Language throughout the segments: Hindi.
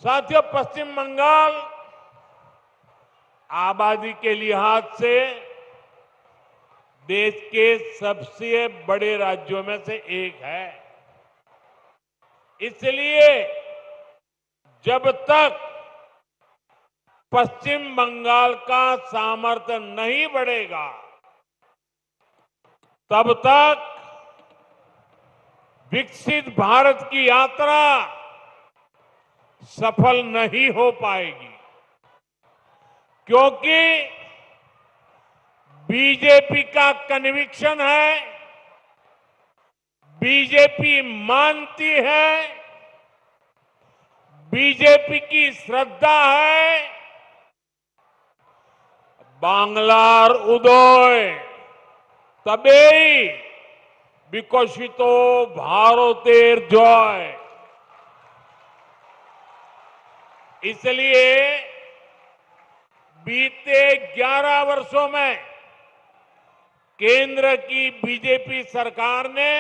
साथियों, पश्चिम बंगाल आबादी के लिहाज से देश के सबसे बड़े राज्यों में से एक है। इसलिए जब तक पश्चिम बंगाल का सामर्थ्य नहीं बढ़ेगा, तब तक विकसित भारत की यात्रा सफल नहीं हो पाएगी। क्योंकि बीजेपी का कन्विक्शन है, बीजेपी मानती है, बीजेपी की श्रद्धा है, बांग्लार उदय तबेई विकसितो भारतेर जय। इसलिए बीते 11 वर्षों में केंद्र की बीजेपी सरकार ने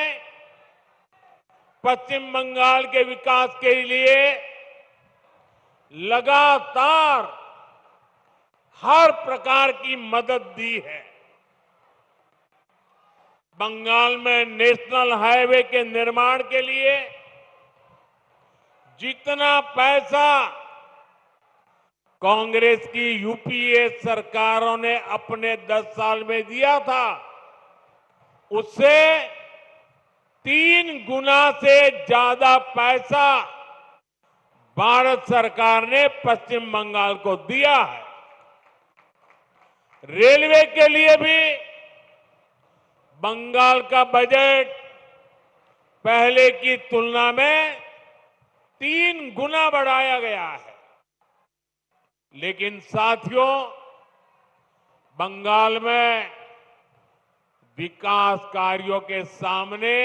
पश्चिम बंगाल के विकास के लिए लगातार हर प्रकार की मदद दी है। बंगाल में नेशनल हाईवे के निर्माण के लिए जितना पैसा कांग्रेस की यूपीए सरकारों ने अपने 10 साल में दिया था, उससे 3 गुना से ज्यादा पैसा भारत सरकार ने पश्चिम बंगाल को दिया है। रेलवे के लिए भी बंगाल का बजट पहले की तुलना में 3 गुना बढ़ाया गया है। लेकिन साथियों, बंगाल में विकास कार्यों के सामने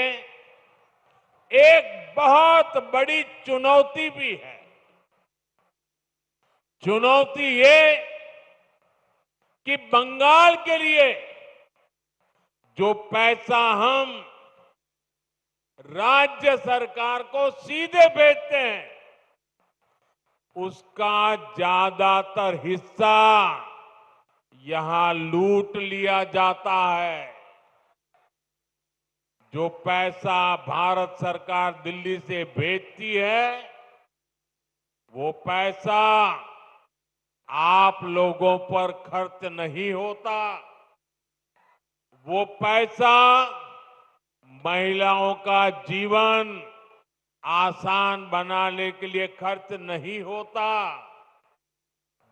एक बहुत बड़ी चुनौती भी है। चुनौती ये कि बंगाल के लिए जो पैसा हम राज्य सरकार को सीधे भेजते हैं, उसका ज्यादातर हिस्सा यहां लूट लिया जाता है। जो पैसा भारत सरकार दिल्ली से भेजती है, वो पैसा आप लोगों पर खर्च नहीं होता। वो पैसा महिलाओं का जीवन आसान बनाने के लिए खर्च नहीं होता।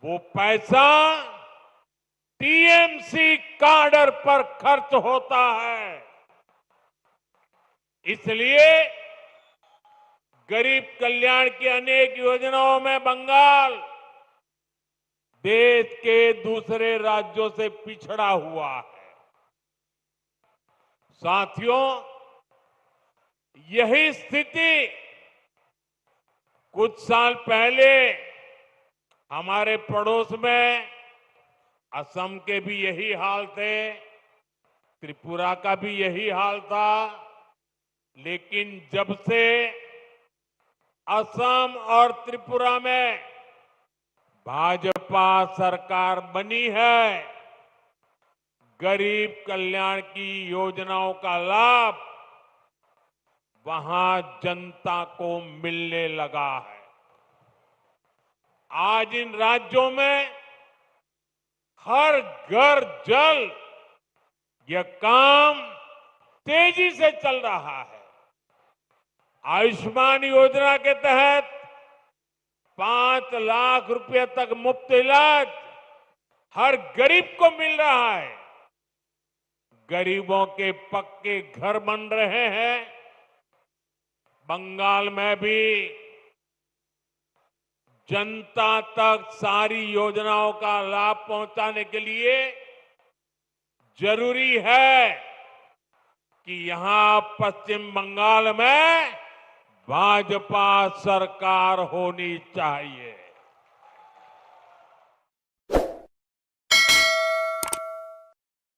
वो पैसा टीएमसी काडर पर खर्च होता है। इसलिए गरीब कल्याण की अनेक योजनाओं में बंगाल देश के दूसरे राज्यों से पिछड़ा हुआ है। साथियों, यही स्थिति कुछ साल पहले हमारे पड़ोस में असम के भी यही हाल थे, त्रिपुरा का भी यही हाल था। लेकिन जब से असम और त्रिपुरा में भाजपा सरकार बनी है, गरीब कल्याण की योजनाओं का लाभ वहां जनता को मिलने लगा है। आज इन राज्यों में हर घर जल यह काम तेजी से चल रहा है। आयुष्मान योजना के तहत 5 लाख रुपए तक मुफ्त इलाज हर गरीब को मिल रहा है। गरीबों के पक्के घर बन रहे हैं। बंगाल में भी जनता तक सारी योजनाओं का लाभ पहुंचाने के लिए जरूरी है कि यहां पश्चिम बंगाल में भाजपा सरकार होनी चाहिए।